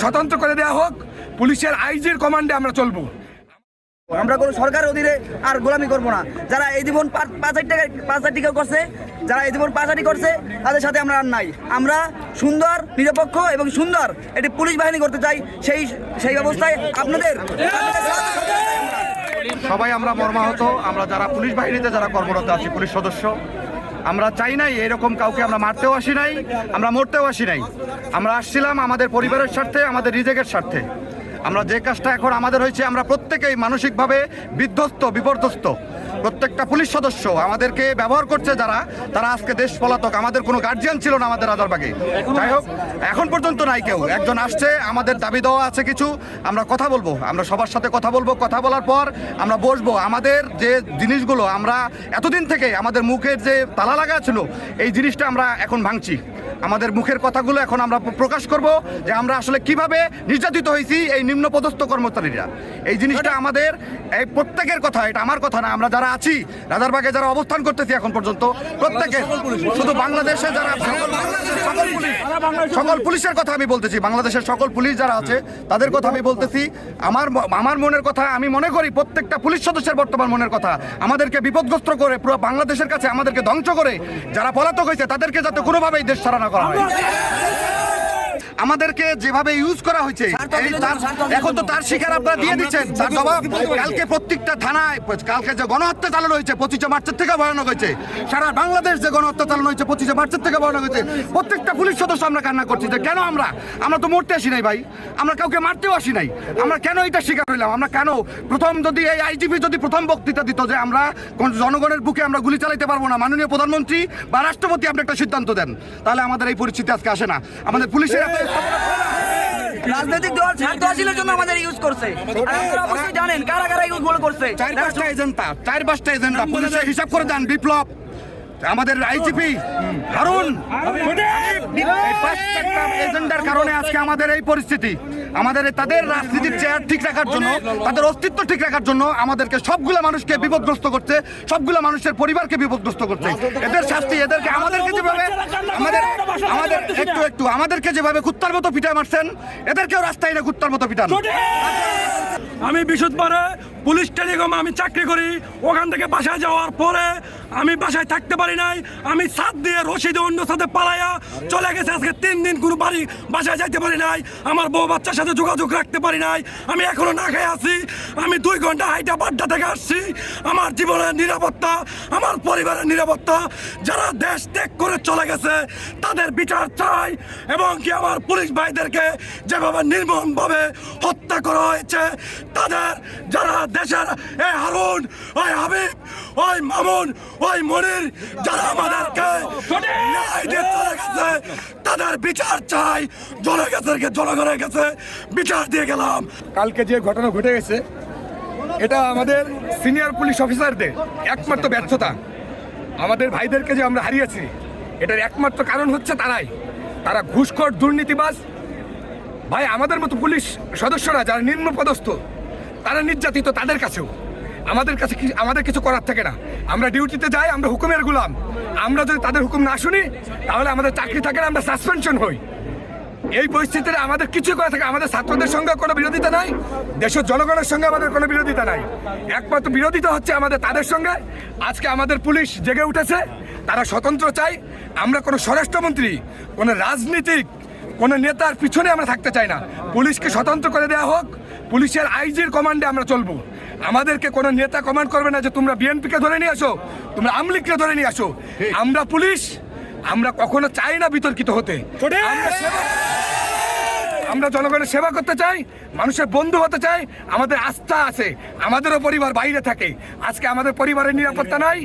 স্বতন্ত্র করে দেওয়া হোক, পুলিশের আইজির কমান্ডে আমরা চলবো। আমরা কোনো সরকারের অধীনে আর গোলামি করবো না। যারা এই জীবন পাঁচাটি করছে, যারা এই জীবন পাঁচাটি করছে, তাদের সাথে আমরা আর নাই। আমরা সুন্দর, নিরপেক্ষ এবং সুন্দর একটি পুলিশ বাহিনী করতে চাই। সেই ব্যবস্থায় আপনাদের সবাই আমরা মর্মাহত। আমরা যারা পুলিশ বাহিনীতে যারা কর্মরত আছি, পুলিশ সদস্য, আমরা চাই নাই এরকম কাউকে আমরা মারতেও আসি নাই, আমরা মরতেও আসি নাই। আমরা আসছিলাম আমাদের পরিবারের স্বার্থে, আমাদের রিজেকের স্বার্থে। আমরা যে কাজটা এখন আমাদের হয়েছে, আমরা প্রত্যেকেই মানসিকভাবে বিধ্বস্ত, বিপর্যস্ত। প্রত্যেকটা পুলিশ সদস্য আমাদেরকে ব্যবহার করছে যারা, তারা আজকে দেশ পলাতক। আমাদের কোনো গার্জিয়ান ছিল না আমাদের রাজারবাগে। যাই হোক, এখন পর্যন্ত নাই কেউ। একজন আসছে, আমাদের দাবি দেওয়া আছে কিছু, আমরা কথা বলবো, আমরা সবার সাথে কথা বলবো। কথা বলার পর আমরা বসবো। আমাদের যে জিনিসগুলো আমরা এতদিন থেকে আমাদের মুখের যে তালা লাগা ছিল, এই জিনিসটা আমরা এখন ভাঙছি। আমাদের মুখের কথাগুলো এখন আমরা প্রকাশ করব যে আমরা আসলে কিভাবে নির্যাতিত হয়েছি এই নিম্নপদস্থ কর্মচারীরা। এই জিনিসটা আমাদের এই প্রত্যেকের কথা, এটা আমার কথা না। আমরা যারা আছি রাজারবাগে, যারা অবস্থান করতেছি এখন পর্যন্ত, প্রত্যেকের, শুধু বাংলাদেশে যারা সকল পুলিশের কথা আমি বলতেছি, বাংলাদেশের সকল পুলিশ যারা আছে তাদের কথা আমি বলতেছি। আমার মনের কথা আমি মনে করি, প্রত্যেকটা পুলিশ সদস্যের বর্তমান মনের কথা, আমাদেরকে বিপদগ্রস্ত করে পুরো বাংলাদেশের কাছে আমাদেরকে ধ্বংস করে যারা পলাতক হয়েছে তাদেরকে যাতে কোনোভাবেই দেশ ছাড়া না করা হয়। আমাদেরকে যেভাবে ইউজ করা হয়েছে, এখন তো তার শিকার আপনারা দিয়ে দিচ্ছেন। তার জবাব কালকে প্রত্যেকটা থানায়, কালকে যে গণহত্যা চালানো হয়েছে 25 মার্চের থেকে ভয়ানক হয়েছে। সারা বাংলাদেশ যে গণহত্যা চালানো হয়েছে 25 মার্চের থেকে ভয়ানক হয়েছে। প্রত্যেকটা পুলিশ সদস্য আমরা কান্না করছি যে কেন আমরা তো মরতে আসি নাই ভাই, আমরা কাউকে মারতেও আসি নাই। আমরা কেন এটা শিকার হইলাম? আমরা কেন প্রথম, যদি এই আইজিপি যদি প্রথম বক্তৃতা দিত যে আমরা জনগণের বুকে আমরা গুলি চালাইতে পারবো না, মাননীয় প্রধানমন্ত্রী বা রাষ্ট্রপতি আপনি একটা সিদ্ধান্ত দেন, তাহলে আমাদের এই পরিস্থিতি আজকে আসে না। আমাদের পুলিশের রাজনৈতিক দল স্বার্থ হাসিলের জন্য আমাদের ইউজ করছে। আপনারা অবশ্যই জানেন কারা কারা ইউজ করছে। 4-5টা এজেন্ডা পুলিশের হিসাব করে দেন। বিপ্লব, আমাদের আইজিপি হারুন, এজেন্ডার কারণে আজকে আমাদের এই পরিস্থিতি। আমাদের তাদের রাজনীতির চেয়ার ঠিক রাখার জন্য, তাদের অস্তিত্ব ঠিক রাখার জন্য আমাদেরকে সবগুলো মানুষকে বিপদগ্রস্ত করছে, সবগুলো মানুষের পরিবারকে বিপদগ্রস্ত করছে। এদের শাস্তি, এদেরকে আমাদেরকে যেভাবে আমাদেরকে যেভাবে কুত্তার মতো পিটায় মারছেন, এদেরকেও রাস্তায় না কুত্তার মতো পিটান। আমি বিশুদ্ধবারে পুলিশ টেলিকম আমি চাকরি করি। ওখান থেকে বাসায় যাওয়ার পরে আমি বাসায় থাকতে পারি নাই। আমি ছাদ দিয়ে রশিদে অন্য সাথে পালাইয়া চলে গেছে। আজকে 3 দিন কোনো বাসায় যাইতে পারি নাই। আমার বউ বাচ্চার সাথে যোগাযোগ রাখতে পারি নাই। আমি এখনো না খেয়ে আছি। আমি 2 ঘন্টা হাইটা বাড্ডা থেকে আসছি। আমার জীবনের নিরাপত্তা, আমার পরিবারের নিরাপত্তা, যারা দেশ ত্যাগ করে চলে গেছে তাদের বিচার চাই। এবং কি আমার পুলিশ ভাইদেরকে যেভাবে নির্মমভাবে হত্যা করা হয়েছে, তাদের যারা দেশের এই হারুন, ওই হাবিব, ওই মামুন, ওই মনির, যারা আমাদেরকে ন্যায় দিয়ে চলে গেছে, তাদের বিচার চাই। জনগণের কাছে বিচার দিয়ে গেলাম। কালকে যে ঘটনা ঘটে গেছে, এটা আমাদের সিনিয়র পুলিশ অফিসারদের একমাত্র ব্যর্থতা। আমাদের ভাইদেরকে যে আমরা হারিয়েছি, এটার একমাত্র কারণ হচ্ছে তারা ঘুষখোর, দুর্নীতিবাজ। ভাই, আমাদের মতো পুলিশ সদস্যরা যারা নিম্নপদস্থ, তারা নির্যাতিত, তাদের কাছেও আমাদের কিছু করার থাকে না। আমরা ডিউটিতে যাই, আমরা হুকুমের গোলাম। আমরা যদি তাদের হুকুম না শুনি, তাহলে আমাদের চাকরি থাকে না, আমরা সাসপেনশন হই। এই পরিস্থিতিতে আমাদের কিছু করা থাকে। আমাদের ছাত্রদের সঙ্গে কোনো বিরোধিতা নাই, দেশের জনগণের সঙ্গে আমাদের কোনো বিরোধিতা নাই। একমাত্র বিরোধিতা হচ্ছে আমাদের তাদের সঙ্গে। আজকে আমাদের পুলিশ জেগে উঠেছে, তারা স্বতন্ত্র চাই। আমরা কোনো স্বরাষ্ট্রমন্ত্রী, কোনো রাজনীতিক, কোনো নেতার পিছনে আমরা থাকতে চাই না। পুলিশকে স্বতন্ত্র করে দেওয়া হোক, পুলিশের আইজির কমান্ডে আমরা চলবো। আমাদেরকে কোনো নেতা কমান্ড করবে না যে তোমরা বিএনপিকে ধরে নিয়ে আসো, তোমরা আওয়ামী লীগকে ধরে নিয়ে আসো। আমরা পুলিশ, আমরা কখনো চাই না বিতর্কিত হতে। আমরা জনগণের সেবা করতে চাই, মানুষের বন্ধু হতে চাই। আমাদের আস্থা আছে, আমাদেরও পরিবার বাইরে থাকে। আজকে আমাদের পরিবারের নিরাপত্তা নাই,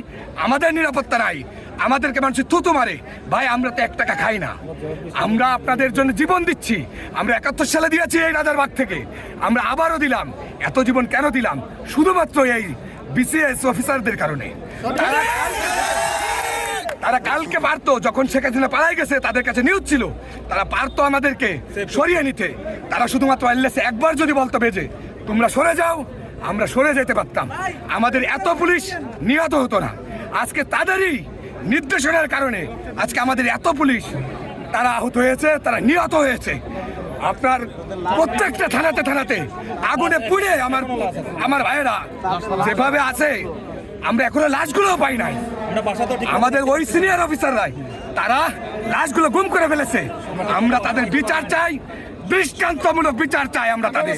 আমাদের নিরাপত্তা নাই। আমাদেরকে মানুষ থুতু মারে। ভাই, আমরা তো 1 টাকা খাই না। আমরা আপনাদের জন্য জীবন দিচ্ছি। আমরা 71 সালে দিয়েছি এই রাজারবাগ থেকে, আমরা আবারও দিলাম। এত জীবন কেন দিলাম? শুধুমাত্র এই বিসিএস অফিসারদের কারণে। তারা কালকে পারতো, যখন শেখ হাসিনা পালাই গেছে, তাদের কাছে নিউজ ছিল, তারা পারতো আমাদেরকে সরিয়ে নিতে। তারা শুধুমাত্র একবার যদি বলতো বেজে তোমরা সরে যাও, আমরা সরে যেতে পারতাম। আমাদের এত পুলিশ নিহত হতো না। আজকে তাদেরই নির্দেশনার কারণে আজকে আমাদের এত পুলিশ তারা আহত হয়েছে, তারা নিহত হয়েছে। আপনার প্রত্যেকটা থানাতে আগুনে পুড়ে আমার ভাইয়েরা যেভাবে আছে, আমরা এখনো লাশগুলো পাই নাই। আমাদের ওই সিনিয়র অফিসাররাই তারা লাশগুলো গুম করে ফেলেছে। আমরা তাদের বিচার চাই, দৃষ্টান্তমূলক বিচার চাই আমরা তাদের।